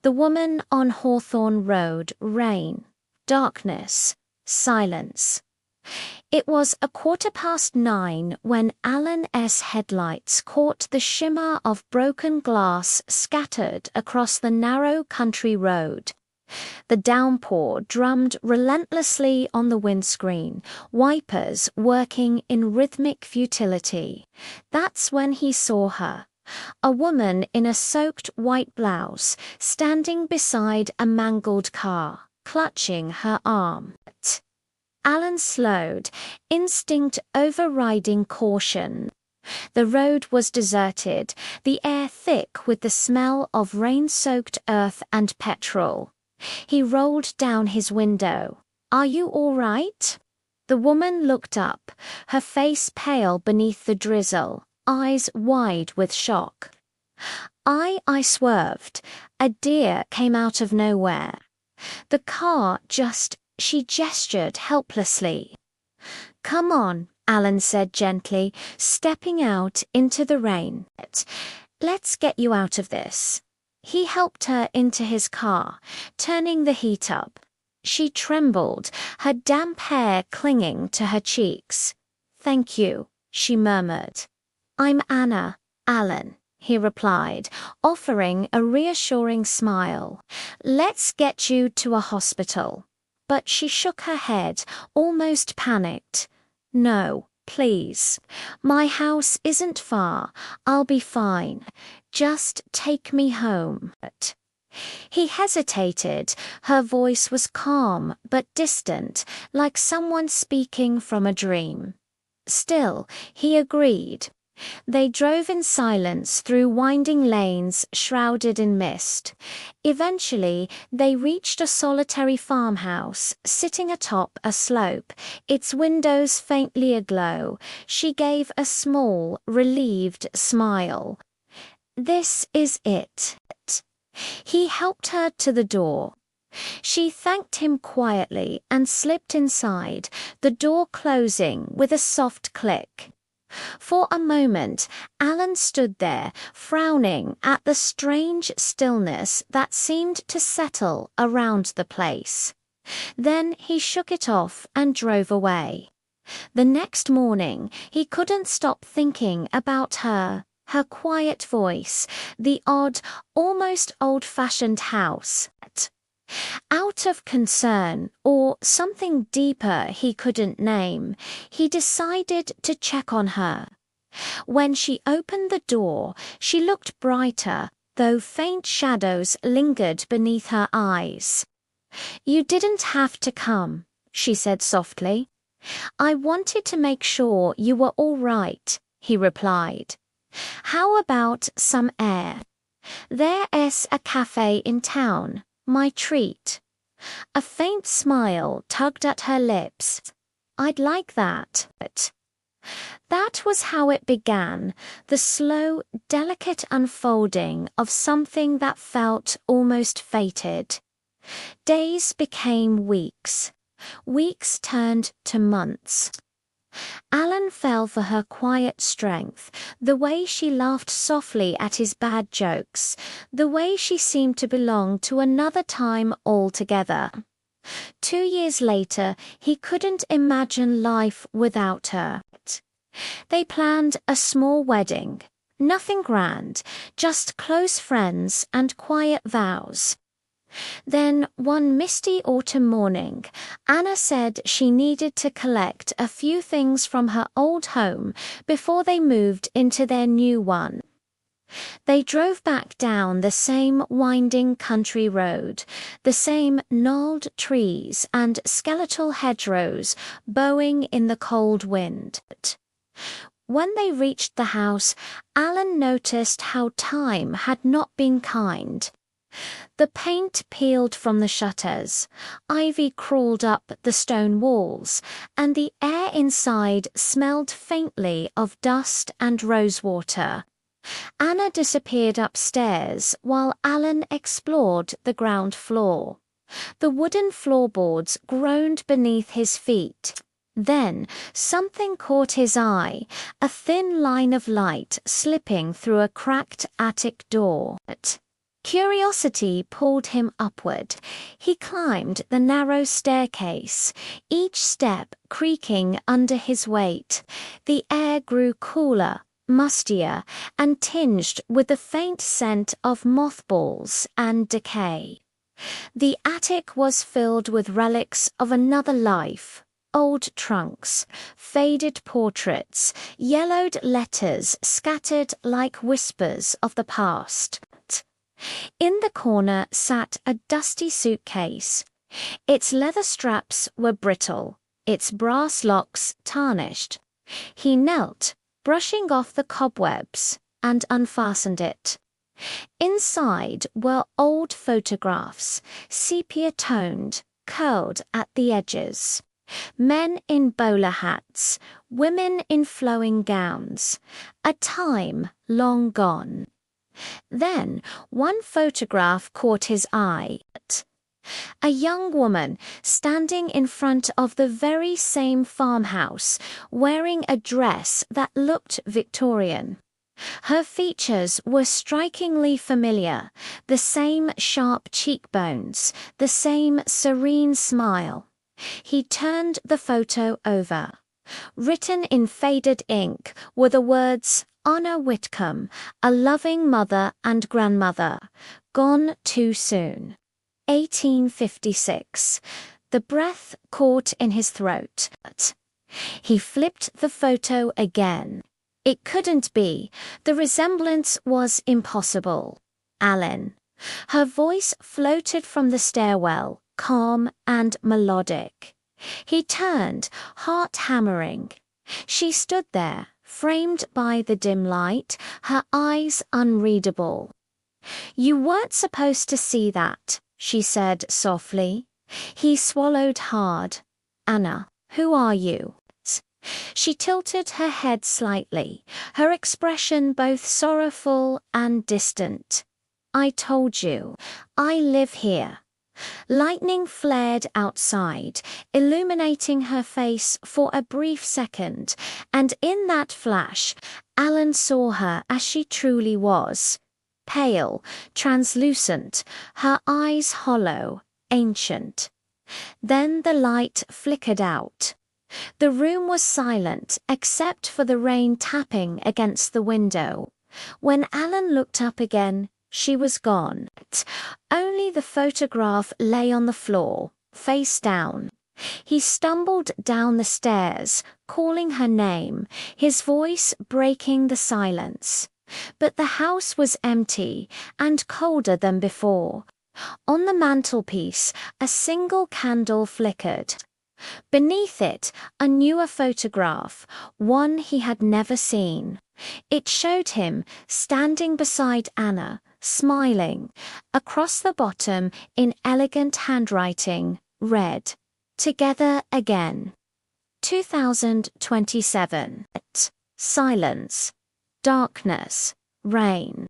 The woman on Hawthorn Road, rain, darkness, silence. It was 9:15 when Alan's headlights caught the shimmer of broken glass scattered across the narrow country road. The downpour drummed relentlessly on the windscreen, wipers working in rhythmic futility. That's when he saw her. A woman in a soaked white blouse, standing beside a mangled car, clutching her arm. Alan slowed, instinct overriding caution. The road was deserted, the air thick with the smell of rain-soaked earth and petrol. He rolled down his window. "Are you all right?" The woman looked up, her face pale beneath the drizzle, eyes wide with shock. I swerved. A deer came out of nowhere. The car she gestured helplessly. "Come on," Alan said gently, stepping out into the rain. "Let's get you out of this." He helped her into his car, turning the heat up. She trembled, her damp hair clinging to her cheeks. "Thank you," she murmured. "I'm Anna, Alan," he replied, offering a reassuring smile. "Let's get you to a hospital." But she shook her head, almost panicked. "No, please. My house isn't far. I'll be fine. Just take me home." He hesitated. Her voice was calm but distant, like someone speaking from a dream. Still, he agreed. They drove in silence through winding lanes shrouded in mist. Eventually, they reached a solitary farmhouse sitting atop a slope, its windows faintly aglow. She gave a small, relieved smile. "This is it." He helped her to the door. She thanked him quietly and slipped inside, the door closing with a soft click. For a moment, Alan stood there, frowning at the strange stillness that seemed to settle around the place. Then he shook it off and drove away. The next morning, he couldn't stop thinking about her quiet voice, the odd, almost old-fashioned house. Out of concern, or something deeper he couldn't name, he decided to check on her. When she opened the door, she looked brighter, though faint shadows lingered beneath her eyes. "You didn't have to come," she said softly. "I wanted to make sure you were all right," he replied. "How about some air? There's a cafe in town. My treat." A faint smile tugged at her lips. "I'd like that." That was how it began, the slow, delicate unfolding of something that felt almost fated. Days became weeks. Weeks turned to months. Alan fell for her quiet strength, the way she laughed softly at his bad jokes, the way she seemed to belong to another time altogether. 2 years later, he couldn't imagine life without her. They planned a small wedding. Nothing grand, just close friends and quiet vows. Then, one misty autumn morning, Anna said she needed to collect a few things from her old home before they moved into their new one. They drove back down the same winding country road, the same gnarled trees and skeletal hedgerows bowing in the cold wind. When they reached the house, Alan noticed how time had not been kind. The paint peeled from the shutters, ivy crawled up the stone walls, and the air inside smelled faintly of dust and rosewater. Anna disappeared upstairs while Alan explored the ground floor. The wooden floorboards groaned beneath his feet. Then something caught his eye, a thin line of light slipping through a cracked attic door. Curiosity pulled him upward. He climbed the narrow staircase, each step creaking under his weight. The air grew cooler, mustier, and tinged with the faint scent of mothballs and decay. The attic was filled with relics of another life. Old trunks, faded portraits, yellowed letters scattered like whispers of the past. In the corner sat a dusty suitcase. Its leather straps were brittle, its brass locks tarnished. He knelt, brushing off the cobwebs, and unfastened it. Inside were old photographs, sepia-toned, curled at the edges. Men in bowler hats, women in flowing gowns. A time long gone. Then one photograph caught his eye. A young woman standing in front of the very same farmhouse, wearing a dress that looked Victorian. Her features were strikingly familiar, the same sharp cheekbones, the same serene smile. He turned the photo over. Written in faded ink were the words, Honor Whitcomb, a loving mother and grandmother, gone too soon. 1856. The breath caught in his throat. He flipped the photo again. It couldn't be. The resemblance was impossible. Alan. Her voice floated from the stairwell, calm and melodic. He turned, heart hammering. She stood there, framed by the dim light, her eyes unreadable. You weren't supposed to see that, she said softly. He swallowed hard. Anna, who are you? She tilted her head slightly, her expression both sorrowful and distant. I told you, I live here. Lightning flared outside, illuminating her face for a brief second, and in that flash, Alan saw her as she truly was. Pale, translucent, her eyes hollow, ancient. Then the light flickered out. The room was silent except for the rain tapping against the window. When Alan looked up again, she was gone. Only the photograph lay on the floor, face down. He stumbled down the stairs, calling her name, his voice breaking the silence. But the house was empty and colder than before. On the mantelpiece, a single candle flickered. Beneath it, a newer photograph, one he had never seen. It showed him standing beside Anna, smiling. Across the bottom, in elegant handwriting, read, Together again. 2027. Silence. Darkness. Rain.